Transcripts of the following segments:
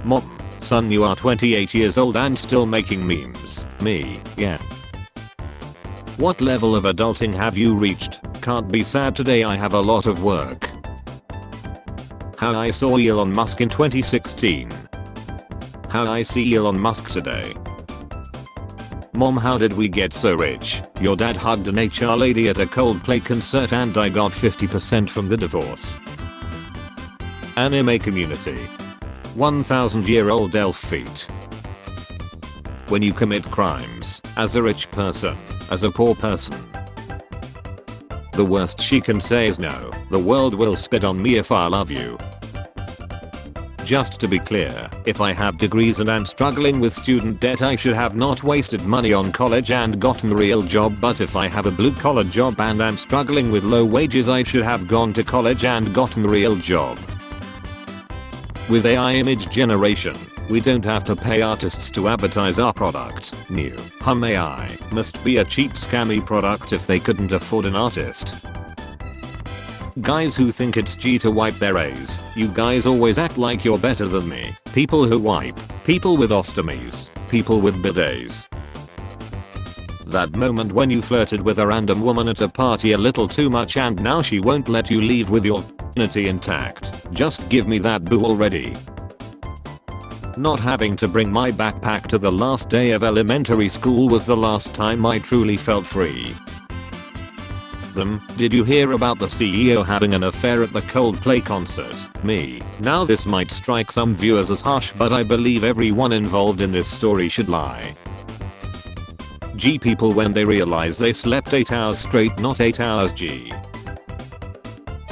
Mom, son, you are 28 years old and still making memes. Me, yeah. What level of adulting have you reached? Can't be sad today, I have a lot of work. How I saw Elon Musk in 2016. How I see Elon Musk today. Mom, how did we get so rich? Your dad hugged an HR lady at a Coldplay concert and I got 50% from the divorce. Anime community. 1,000-year-old elf feet. When you commit crimes, as a rich person, as a poor person. The worst she can say is no, the world will spit on me if I love you. Just to be clear, if I have degrees and I'm struggling with student debt, I should have not wasted money on college and gotten a real job, but if I have a blue collar job and I'm struggling with low wages, I should have gone to college and gotten a real job. With AI image generation, we don't have to pay artists to advertise our product. New Hum AI must be a cheap scammy product if they couldn't afford an artist. Guys who think it's G to wipe their A's, you guys always act like you're better than me. People who wipe, people with ostomies, people with bidets. That moment when you flirted with a random woman at a party a little too much and now she won't let you leave with your virginity intact. Just give me that boo already. Not having to bring my backpack to the last day of elementary school was the last time I truly felt free. Did you hear about the CEO having an affair at the Coldplay concert? Me. Now this might strike some viewers as harsh, but I believe everyone involved in this story should lie. G people when they realize they slept 8 hours straight, not 8 hours G.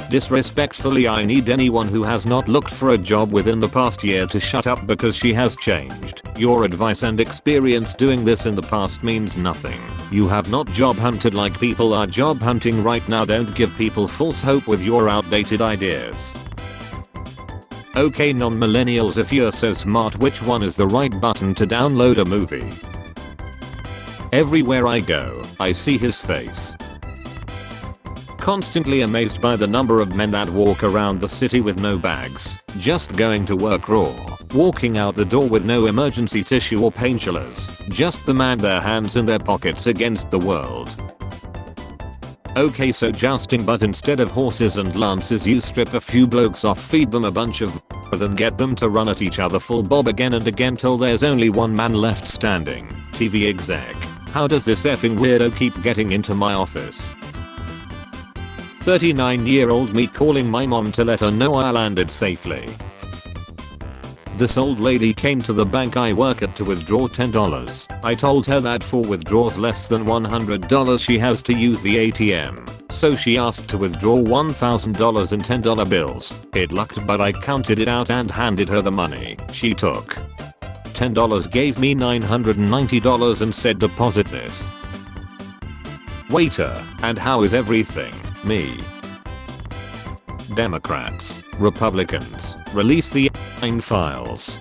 Disrespectfully, I need anyone who has not looked for a job within the past year to shut up because she has changed. Your advice and experience doing this in the past means nothing. You have not job hunted like people are job hunting right now. Don't give people false hope with your outdated ideas. Okay, non-millennials, if you're so smart, which one is the right button to download a movie? Everywhere I go, I see his face. Constantly amazed by the number of men that walk around the city with no bags, just going to work raw, walking out the door with no emergency tissue or painkillers, just the man, their hands in their pockets against the world. Okay, so jousting, but instead of horses and lances you strip a few blokes off, feed them a bunch of then get them to run at each other full bob again and again till there's only one man left standing. TV exec. How does this effing weirdo keep getting into my office? 39-year-old me calling my mom to let her know I landed safely. This old lady came to the bank I work at to withdraw $10. I told her that for withdrawals less than $100 she has to use the ATM. So she asked to withdraw $1,000 in $10 bills. It lucked, but I counted it out and handed her the money. She took $10, gave me $990 and said deposit this. Waiter, and how is everything? Me. Democrats, Republicans, release the files.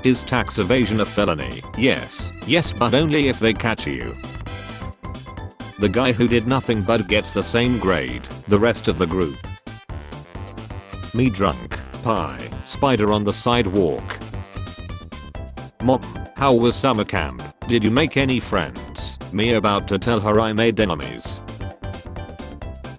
Is tax evasion a felony? Yes, but only if they catch you. The guy who did nothing but gets the same grade, the rest of the group. Me drunk, pie, spider on the sidewalk. Mom, how was summer camp? Did you make any friends? Me about to tell her I made enemies.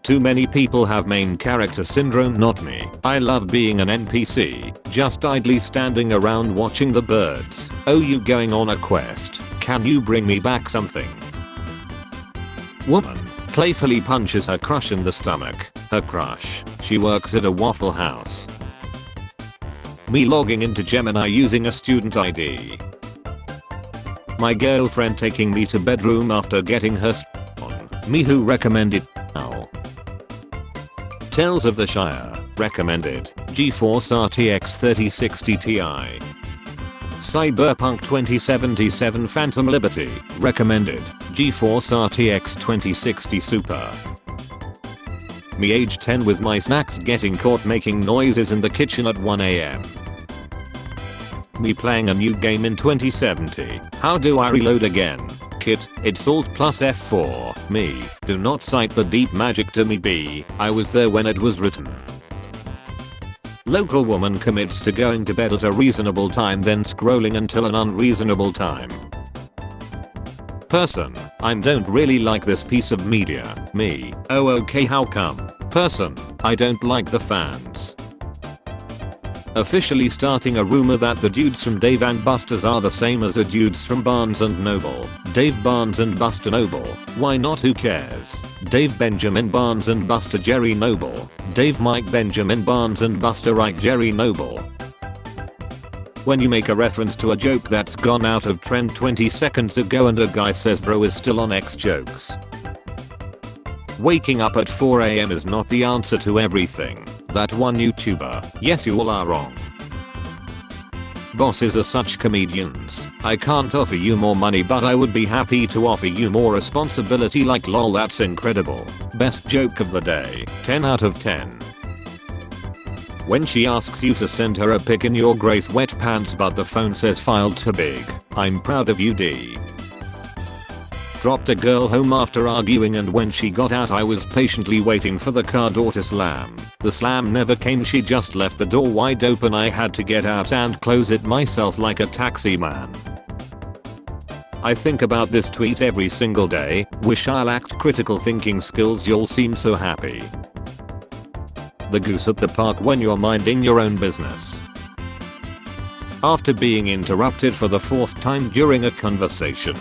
Too many people have main character syndrome, not me. I love being an NPC, just idly standing around watching the birds. Oh, you going on a quest? Can you bring me back something? Woman playfully punches her crush in the stomach. Her crush. She works at a Waffle House. Me logging into Gemini using a student ID. My girlfriend taking me to bedroom after getting her on. Me who recommended Owl. Tales of the Shire, recommended. GeForce RTX 3060 Ti. Cyberpunk 2077 Phantom Liberty, recommended. GeForce RTX 2060 Super. Me age 10 with my snacks getting caught making noises in the kitchen at 1 AM. Me playing a new game in 2070. How do I reload again? Kit, it's Alt plus F4. Me, do not cite the deep magic to me. B, I was there when it was written. Local woman commits to going to bed at a reasonable time then scrolling until an unreasonable time. Person, I don't really like this piece of media. Me, oh okay how come? Person, I don't like the fans. Officially starting a rumor that the dudes from Dave and Buster's are the same as the dudes from Barnes and Noble. Dave Barnes and Buster Noble. Why not, who cares? Dave Benjamin Barnes and Buster Jerry Noble. Dave Mike Benjamin Barnes and Buster Ike Jerry Noble. When you make a reference to a joke that's gone out of trend 20 seconds ago and a guy says bro is still on X jokes. Waking up at 4 AM is not the answer to everything. That one YouTuber, yes you all are wrong. Bosses are such comedians. I can't offer you more money but I would be happy to offer you more responsibility, like lol that's incredible. Best joke of the day, 10 out of 10. When she asks you to send her a pic in your gray sweatpants but the phone says file too big. I'm proud of you D. Dropped a girl home after arguing and when she got out I was patiently waiting for the car door to slam. The slam never came, she just left the door wide open. I had to get out and close it myself like a taxi man. I think about this tweet every single day. Wish I lacked critical thinking skills, you'll seem so happy. The goose at the park when you're minding your own business. After being interrupted for the 4th time during a conversation.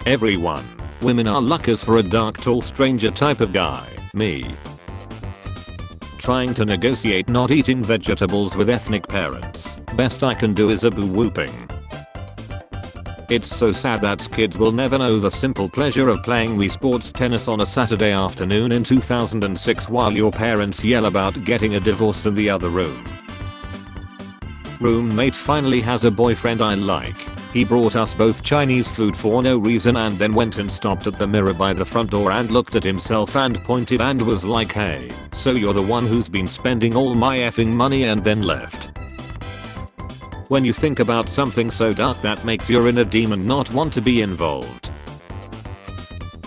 Everyone. Women are luckers for a dark tall stranger type of guy. Me. Trying to negotiate not eating vegetables with ethnic parents. Best I can do is a boo whooping. It's so sad that kids will never know the simple pleasure of playing Wii Sports tennis on a Saturday afternoon in 2006 while your parents yell about getting a divorce in the other room. Roommate finally has a boyfriend I like. He brought us both Chinese food for no reason and then went and stopped at the mirror by the front door and looked at himself and pointed and was like, hey, so you're the one who's been spending all my effing money, and then left. When you think about something so dark that makes your inner demon not want to be involved.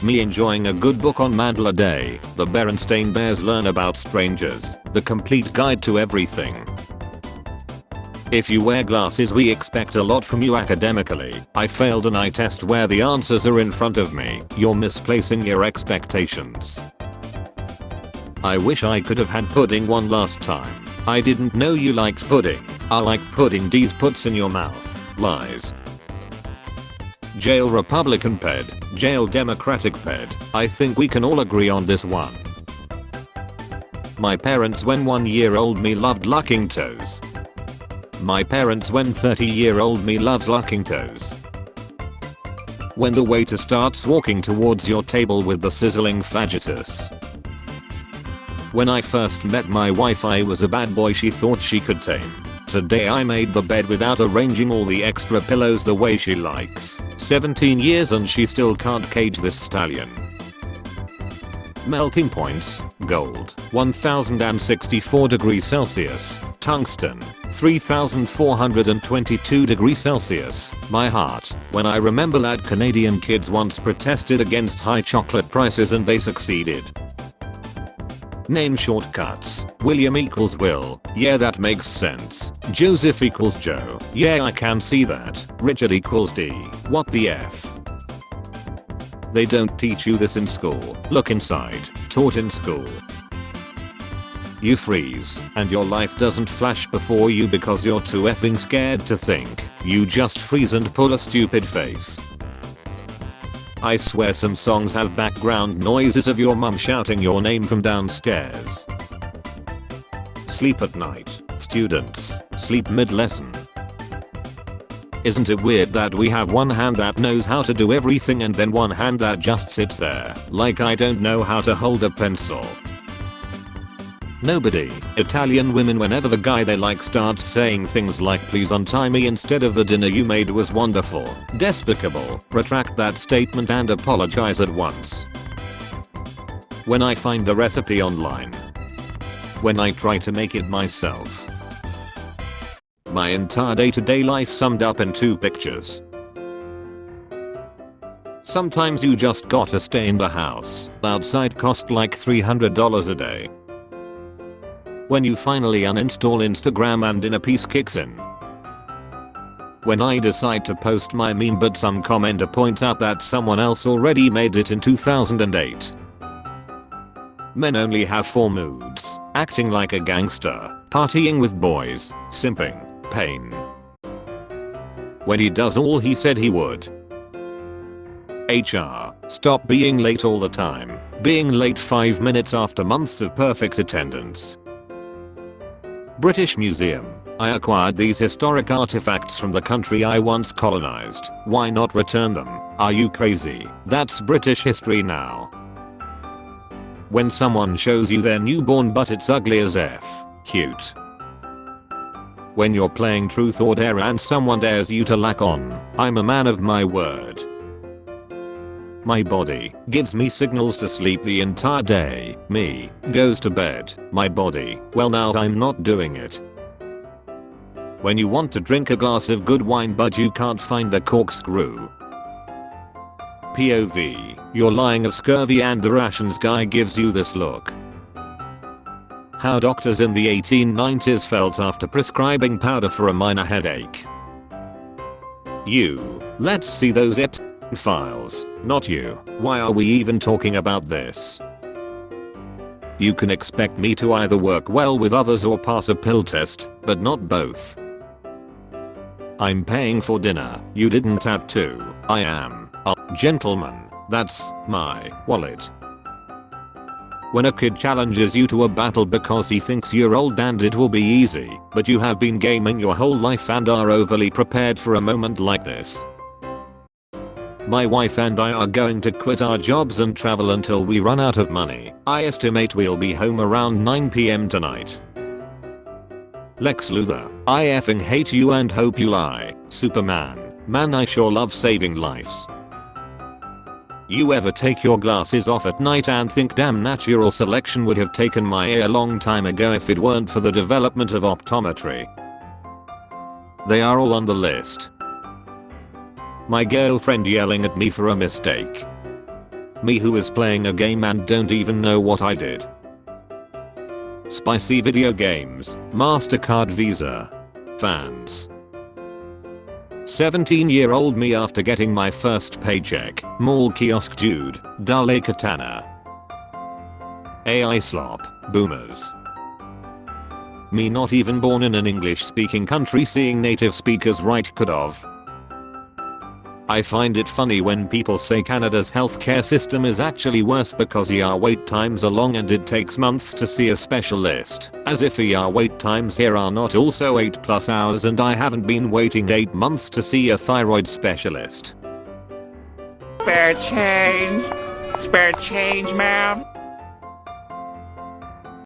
Me enjoying a good book on Mandela Day. The Berenstain Bears Learn About Strangers. The complete guide to everything. If you wear glasses we expect a lot from you academically. I failed an eye test where the answers are in front of me. You're misplacing your expectations. I wish I could have had pudding one last time. I didn't know you liked pudding. I like pudding. D's puts in your mouth. Lies. Jail Republican ped. Jail Democratic ped. I think we can all agree on this one. My parents when 1-year-old me loved lucking toes. My parents when 30-year-old me loves lucking toes. When the waiter starts walking towards your table with the sizzling fajitas. When I first met my wife I was a bad boy she thought she could tame. Today I made the bed without arranging all the extra pillows the way she likes. 17 years and she still can't cage this stallion. Melting points, gold, 1064 degrees Celsius, tungsten, 3422 degrees Celsius, my heart, when I remember that Canadian kids once protested against high chocolate prices and they succeeded. Name shortcuts, William equals Will, yeah that makes sense. Joseph equals Joe, yeah I can see that. Richard equals D, what the F? They don't teach you this in school. Look inside. Taught in school. You freeze, and your life doesn't flash before you because you're too effing scared to think. You just freeze and pull a stupid face. I swear some songs have background noises of your mum shouting your name from downstairs. Sleep at night. Students, sleep mid-lesson. Isn't it weird that we have one hand that knows how to do everything and then one hand that just sits there, like I don't know how to hold a pencil? Nobody. Italian women whenever the guy they like starts saying things like please untie me instead of the dinner you made was wonderful. Despicable. Retract that statement and apologize at once. When I find the recipe online. When I try to make it myself. My entire day-to-day life summed up in 2 pictures. Sometimes you just gotta stay in the house. Outside cost like $300 a day. When you finally uninstall Instagram and inner peace kicks in. When I decide to post my meme but some commenter points out that someone else already made it in 2008. Men only have 4 moods: acting like a gangster, partying with boys, simping, pain. When he does all he said he would. HR, stop being late all the time, being late 5 minutes after months of perfect attendance. British Museum, I acquired these historic artifacts from the country I once colonized. Why not return them? Are you crazy? That's British history now. When someone shows you their newborn but it's ugly as F. Cute. When you're playing truth or dare and someone dares you to lack on, I'm a man of my word. My body gives me signals to sleep the entire day. Me goes to bed. My body, well now I'm not doing it. When you want to drink a glass of good wine but you can't find the corkscrew. POV, you're lying of scurvy and the rations guy gives you this look. How doctors in the 1890s felt after prescribing powder for a minor headache. You, let's see those Epstein files, not you. Why are we even talking about this? You can expect me to either work well with others or pass a pill test, but not both. I'm paying for dinner, you didn't have to. I am a gentleman, that's my wallet. When a kid challenges you to a battle because he thinks you're old and it will be easy, but you have been gaming your whole life and are overly prepared for a moment like this. My wife and I are going to quit our jobs and travel until we run out of money. I estimate we'll be home around 9 PM tonight. Lex Luthor, I effing hate you and hope you lie. Superman, man I sure love saving lives. You ever take your glasses off at night and think damn natural selection would have taken my ear a long time ago if it weren't for the development of optometry? They are all on the list. My girlfriend yelling at me for a mistake. Me who is playing a game and don't even know what I did. Spicy video games, MasterCard Visa. Fans. 17-year-old me after getting my first paycheck. Mall kiosk dude, Dale Katana. AI slop, boomers. Me not even born in an English speaking country seeing native speakers right could've. I find it funny when people say Canada's healthcare system is actually worse because ER wait times are long and it takes months to see a specialist, as if ER wait times here are not also 8+ hours and I haven't been waiting 8 months to see a thyroid specialist. Spare change, ma'am.